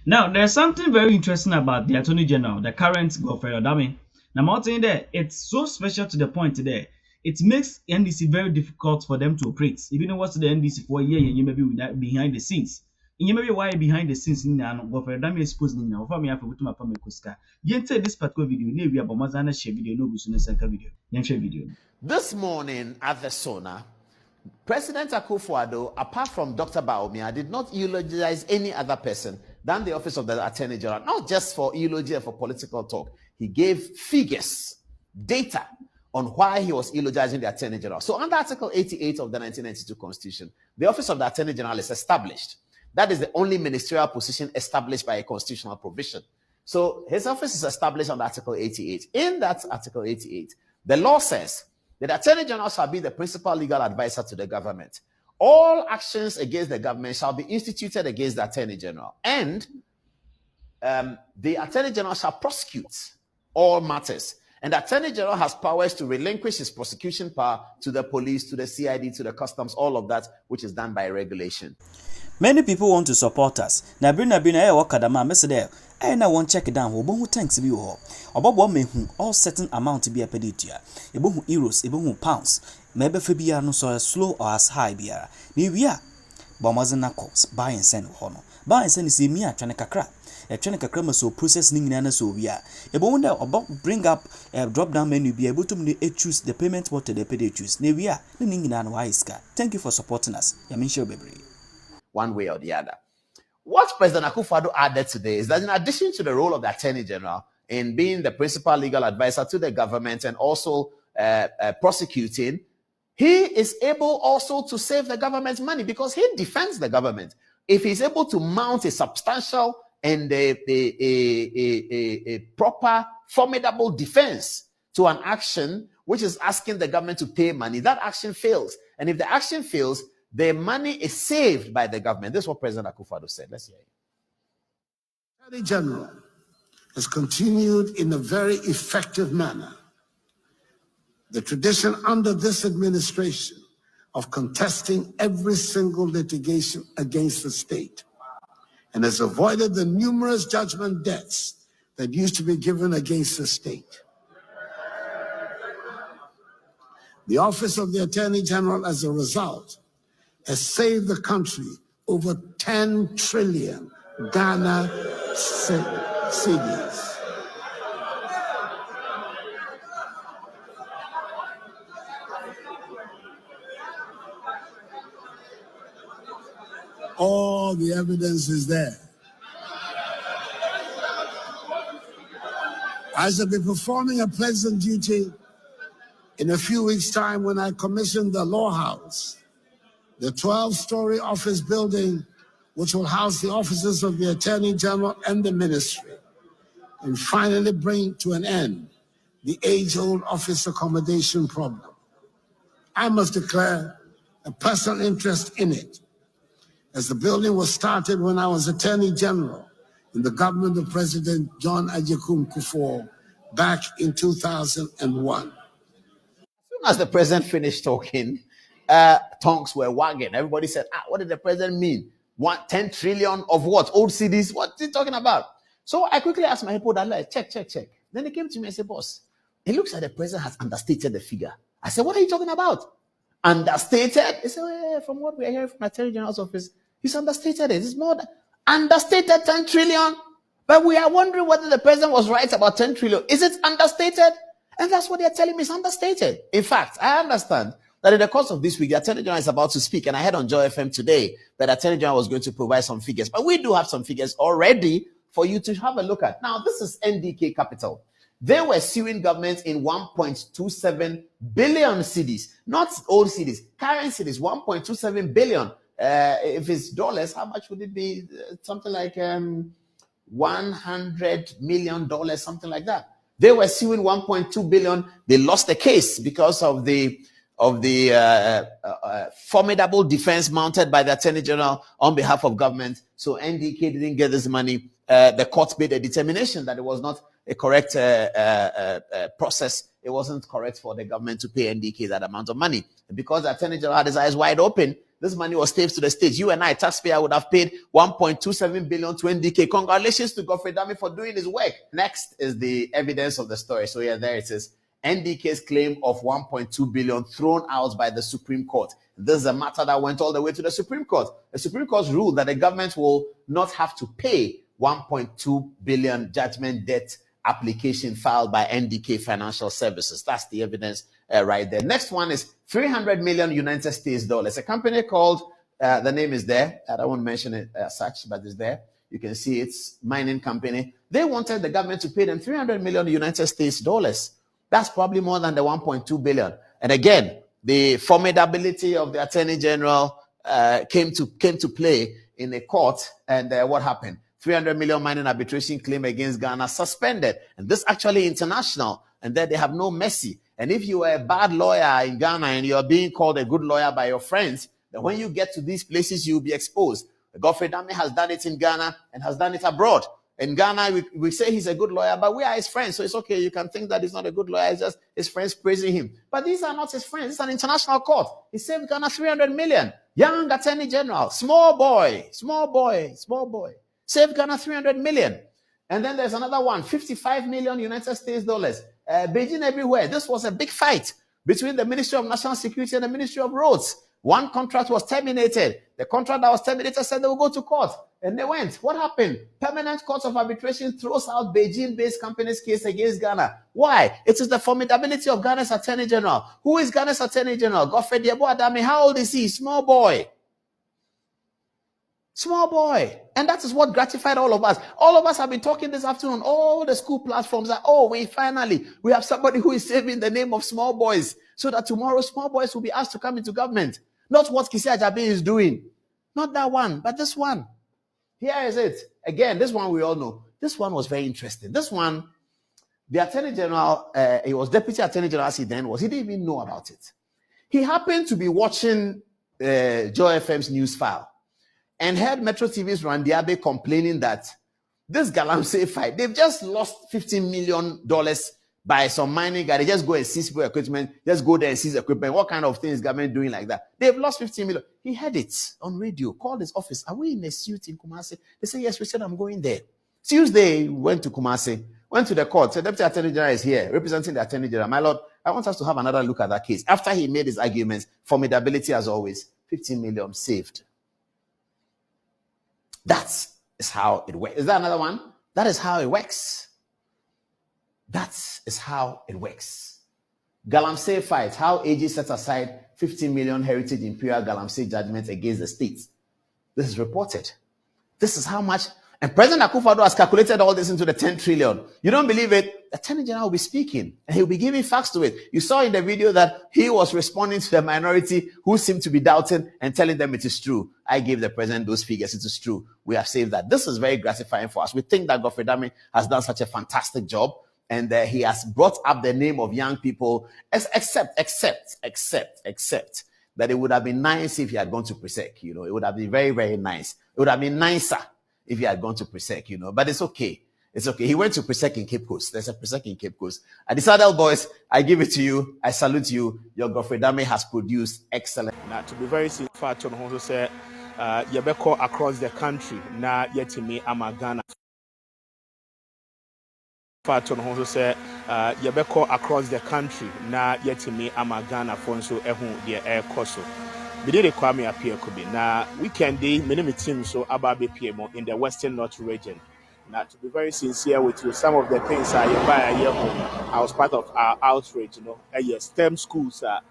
Now, there's something very interesting about the Attorney General, the current Godfrey Odame. Now, I'm not saying that it's so special to the point today. It makes NDC very difficult for them to operate. Even though what's the NDC for a year, you may be behind the scenes. You may be why behind the scenes in the Godfrey Odame is posing now. For me, I forgot my family Kuska. You enter this particular video, maybe about Mazana share video, no, video. You share video. This morning at the Sona, President Akufo-Addo, apart from Dr. Baumia, did not eulogize any other person than the office of the Attorney General, not just for eulogy and for political talk. He gave figures, data on why he was eulogizing the Attorney General. So under Article 88 of the 1992 Constitution, the office of the Attorney General is established. That is the only ministerial position established by a constitutional provision. So his office is established under Article 88. In that Article 88, the law says the Attorney General shall be the principal legal advisor to the government. All actions against the government shall be instituted against the Attorney General. And the Attorney General shall prosecute all matters. And the Attorney General has powers to relinquish his prosecution power to the police, to the CID, to the customs, all of that, which is done by regulation. Many people want to support us. Na bina wakadama mesede. Na won check down wo tanks bi wo. Obobo mehu all certain amount bi apeditua. Ebohu euros, ebohu pounds. Mebe fe bia no so slow or as high bia. Ni wia bomazena costs buy and send ho no. Buy and send is mi atwane kakra. Atwane kakra ma so process ni nyina na so wia. Ebohu da obo bring up drop down menu bi ebotum ni choose the payment what the pay choose. Ni wia ni nyina na wa iska. Thank you for supporting us. Yaminsho bebre. One way or the other. What President Akufo-Addo added today is that in addition to the role of the Attorney General in being the principal legal advisor to the government and also prosecuting, he is able also to save the government's money because he defends the government. If he's able to mount a substantial and a proper, formidable defense to an action which is asking the government to pay money, that action fails. And if the action fails, the money is saved by the government. This is what President Akufo-Addo said. Let's hear it. The Attorney General has continued in a very effective manner the tradition under this administration of contesting every single litigation against the state and has avoided the numerous judgment debts that used to be given against the state. The Office of the Attorney General, as a result, has saved the country over 10 trillion Ghana cedis. All the evidence is there. I shall be performing a pleasant duty in a few weeks' time when I commission the Law House, the 12-story office building which will house the offices of the Attorney General and the ministry, and finally bring to an end the age-old office accommodation problem. I must declare a personal interest in it, as the building was started when I was Attorney General in the government of President John Agyekum Kufuor back in 2001. As the president finished talking, tongues were wagging. Everybody said, what did the president mean? 10 trillion of what? Old CDs? What is he talking about? So I quickly asked my people that, check. Then they came to me and said, boss, it looks like the president has understated the figure. I said, what are you talking about? Understated? They said, yeah, from what we are hearing from the Attorney General's office, he's understated it. It's more than understated 10 trillion. But we are wondering whether the president was right about 10 trillion. Is it understated? And that's what they're telling me is understated. In fact, I understand that in the course of this week, the Attorney General is about to speak. And I heard on Joy FM today that the Attorney General was going to provide some figures. But we do have some figures already for you to have a look at. Now, this is NDK Capital. They were suing governments in 1.27 billion cedis, not old cedis, current cedis, 1.27 billion. If it's dollars, how much would it be? Something like $100 million, something like that. They were suing 1.2 billion. They lost the case because of the formidable defense mounted by the Attorney General on behalf of government. So NDK didn't get this money. The court made a determination that it was not a correct process. It wasn't correct for the government to pay NDK that amount of money. And because the Attorney General had his eyes wide open, This money was saved to the state. You and I, taxpayer, would have paid 1.27 billion to NDK. Congratulations to Godfrey Dami for doing his work. Next is the evidence of the story. So yeah, there it is. NDK's claim of 1.2 billion thrown out by the Supreme Court. This is a matter that went all the way to the Supreme Court. The Supreme Court ruled that the government will not have to pay 1.2 billion judgment debt application filed by NDK Financial Services. That's the evidence right there. Next one is 300 million United States dollars. A company called, the name is there. I don't want to mention it as such, but it's there. You can see it's mining company. They wanted the government to pay them 300 million United States dollars. That's probably more than the 1.2 billion. And again, the formidability of the Attorney General came to play in a court. And what happened? 300 million mining arbitration claim against Ghana suspended. And this actually international. And then they have no mercy. And if you are a bad lawyer in Ghana and you are being called a good lawyer by your friends, then when you get to these places, you'll be exposed. Godfrey Dami has done it in Ghana and has done it abroad. In Ghana, we say he's a good lawyer, but we are his friends. So it's okay. You can think that he's not a good lawyer. It's just his friends praising him. But these are not his friends. It's an international court. He saved Ghana 300 million. Young Attorney General, small boy. Saved Ghana 300 million. And then there's another one, 55 million United States dollars. Beijing everywhere. This was a big fight between the Ministry of National Security and the Ministry of Roads. One contract was terminated. The contract that was terminated said they will go to court. And they went. What happened? Permanent Court of Arbitration throws out Beijing-based company's case against Ghana. Why? It is the formidability of Ghana's Attorney General. Who is Ghana's Attorney General? Godfrey Dami. How old is he? Small boy. Small boy. And that is what gratified all of us. All of us have been talking this afternoon. All the school platforms are, we have somebody who is saving the name of small boys so that tomorrow small boys will be asked to come into government. Not what Kisi Ajabi is doing. Not that one, but this one. Here is it. Again, this one we all know. This one was very interesting. This one, the Attorney General, he was Deputy Attorney General as he then was. He didn't even know about it. He happened to be watching Joy FM's news file and heard Metro TV's Randiabe complaining that this Galamsey fight, they've just lost $15 million by some mining guy. They just go and seize people equipment, just go there and seize equipment. What kind of thing is government doing like that? They've lost 15 million. He heard it on radio, called his office. Are we in a suit in Kumasi? They said, yes, we said, I'm going there. Tuesday, went to Kumasi, went to the court, said, Deputy Attorney General is here, representing the Attorney General. My Lord, I want us to have another look at that case. After he made his arguments, formidability as always, 15 million saved. That is how it works. Is that another one? That is how it works. That is how it works. Galamsey fight, how AG set aside 15 million heritage imperial Galamsey judgment against the state. This is reported. This is how much. And President Akufo-Addo has calculated all this into the 10 trillion. You don't believe it? The Attorney General will be speaking and he'll be giving facts to it. You saw in the video that he was responding to the minority who seemed to be doubting and telling them it is true. I gave the president those figures. It is true. We have saved that. This is very gratifying for us. We think that Godfrey Dami has done such a fantastic job. And he has brought up the name of young people, except that it would have been nice if he had gone to Presec. It would have been very, very nice. It would have been nicer if he had gone to Presec, but it's okay. It's okay. He went to Presec in Cape Coast. There's a Presec in Cape Coast. And the Saddle Boys, I give it to you. I salute you. Your Godfrey Dami has produced excellent. Now, to be very simple, to also say, Yabeko across the country, na yetimi amagana. To also say, Yabeko across the country, na yetimi amagana fonso ehu the air coso. Bidire Kwame appear could be now weekend day many teams so about BPM in the Western North region. Now, to be very sincere with you, some of the things I was part of our outreach, STEM schools are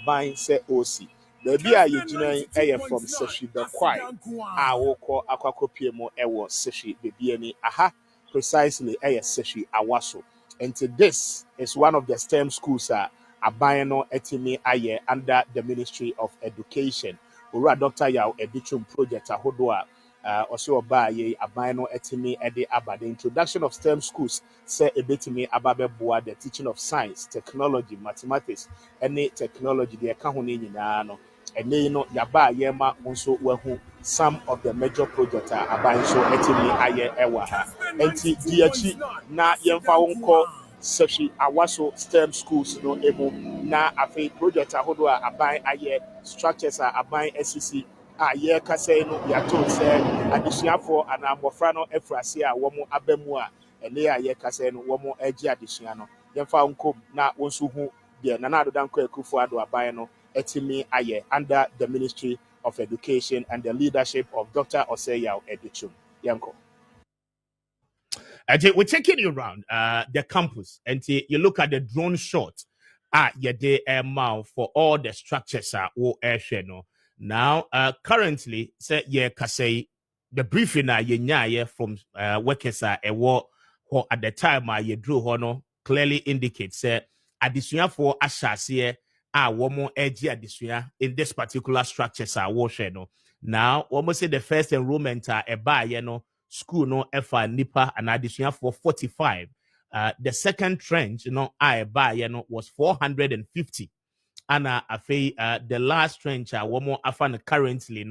buying say OC. Maybe I from Seshi the Kwai. I will call Aquaco PMO Ewa Seshi Baby aha precisely Seshi Awaso. And this is one of the STEM schools Abayano Etimi Aye under the Ministry of Education. Ura Dr. Yao Edichum Project Ahodoa also Abaye Abayano Etimi Ede Aba. The introduction of STEM schools say Ebetimi Ababe Boa, the teaching of science, technology, mathematics, any technology, the Kahuni Nano, and Yaba Yema also Wahu, some of the major projects are Abayan so Etimi Aye Ewa. Enti Diachi na Yemfa Unko. Seshi Awaso STEM schools no emu na afi project ahodo a aban aye structures a aban SCC a ye kase no ya to say adesuafo ana mbofra no efrase a womo abamu a ene a ye kase no womo agi adesua no yemfa nkom na wonsu hu de na adodan kwa akufo ado aban no etimi aye under the Ministry of Education and the leadership of Dr. Oseyaw Edichum. Yanko. We're taking you around the campus, and you look at the drone shot. Yeah, they mouth for all the structures are all air no. Now, currently, say yeah, say the briefing from workers are a war at the time you drew hono clearly indicates additional for ashasi one more edgy additional in this particular structures are war no. Now, almost say the first enrollment are a buy, school no efa nipa and additional for 45. The second trench, I buy, was 450. And the last trench, one more afan currently,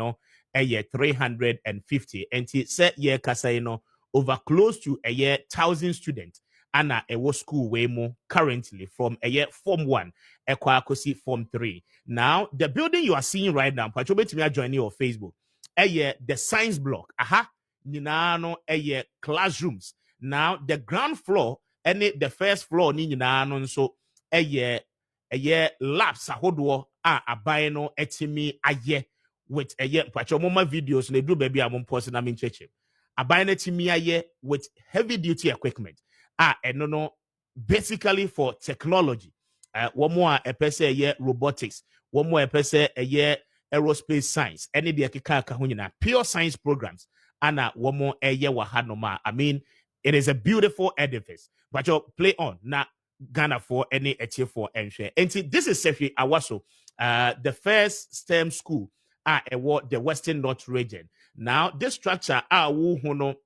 a year 350. And he said, yeah, kasa, over close to a year 1,000 students. And a was school way more currently from a year form 1, a kwakosi form 3. Now, the building you are seeing right now, Pachobe to me join you on Facebook, a year the science block. Aha. Ninano a classrooms. Now the ground floor and the first floor ni nyinaa so a labs ahodoɔ a aban no etimi aye with a pacho moma videos na do baby amon post na min cheche. Aban etimi aye with heavy duty equipment. Eno no basically for technology. One more a pese robotics. One more a pese aerospace science. Any de keka ka pure science programs. Ana womo eye wahanoma. I mean, it is a beautiful edifice. But you play on now Ghana for any etie for ensure. And see, this is Sefi Awaso, the first STEM school award the Western North region. Now, this structure wu hono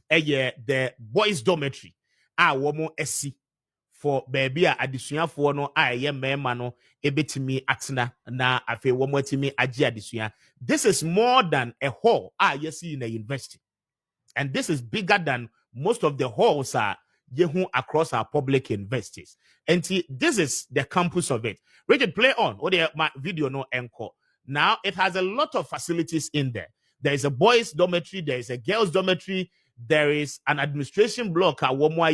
the boys dormitory womo SC for baby addition for no mema no ebetimi atena na afe womo etimi agi addition. This is more than a hall you see in a university, and this is bigger than most of the halls are across our public universities. And see, this is the campus of it. Richard, play on. Oh, my video no encore. Now it has a lot of facilities in there. There is a boys' dormitory, there is a girls' dormitory, there is an administration block at one more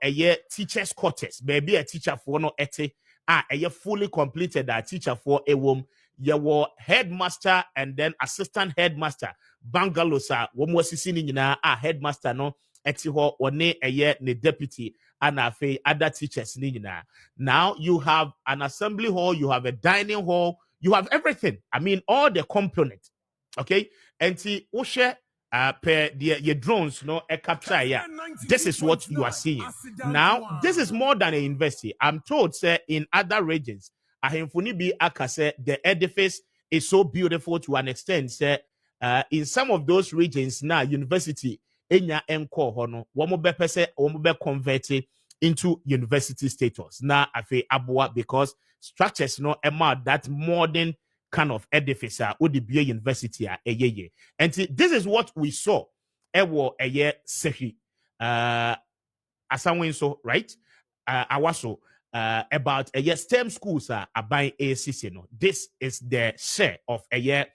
a year teachers' quarters. Maybe a teacher for no ete a year fully completed a teacher for a woman. You were headmaster and then assistant headmaster. Bungalows are one more sitting in a headmaster no eti ho one a year ne deputy and other teachers ni nyina. Now you have an assembly hall, you have a dining hall, you have everything. I mean all the components. Okay? And see ushe per the drones no e capture ya. This is what you are seeing. Now this is more than a university. I'm told say in other regions ahemfuni bi akase the edifice is so beautiful to an extent say in some of those regions now university enya enko hono womo be pese womo be convert into university status na afi aboa because structures no ema that modern kind of edifice would be a university and this is what we saw ewo eye sehi asanwen so right awaso about a year STEM schools are buying ACC. No, this is the share of a year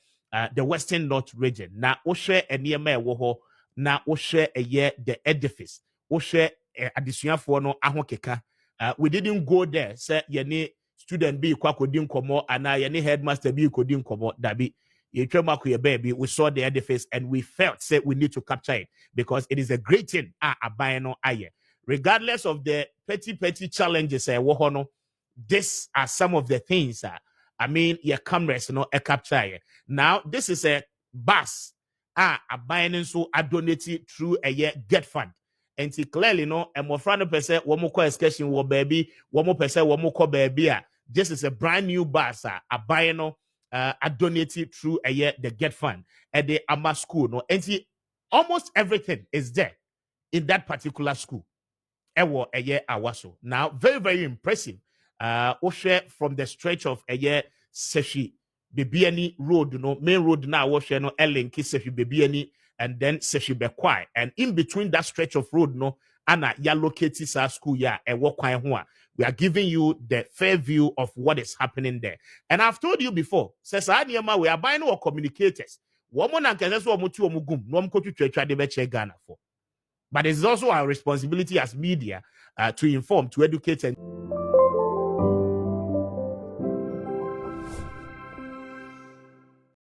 the Western North region. Now, we share a near me woho. Now, we share a year the edifice. We share additional for no ahokeka. We didn't go there. Say ye student be kwa kodin komo ana ye headmaster be kodin komo dabi. Baby, we saw the edifice and we felt say we need to capture it because it is a great thing. Buying no aye. Regardless of the petty challenges, these are some of the things. I mean, your cameras, a capture. Now, this is a bus. A buying so I donated through a year get fund. And see clearly, a more friend person, one more excursion, baby, one more person, one more baby. This is a brand new bus. A buying I donated through a year the get fund at the AMA school. And see, almost everything is there in that particular school. Ewo eye awaso. Now, very, very impressive. Oshe from the stretch of eye Seshi Bebiani Road, main road now, Oshe no Elenki Seshi Bebiani, and then Seshi Bekwai. And in between that stretch of road, ana ya locate sa school ya e wo kwan ho a we are giving you the fair view of what is happening there. And I've told you before, says we are buying our communicators. Woman and Kansas or Mutu Mugum, no Mkotu de Beche Ghana for. But it's also our responsibility as media to inform, to educate, and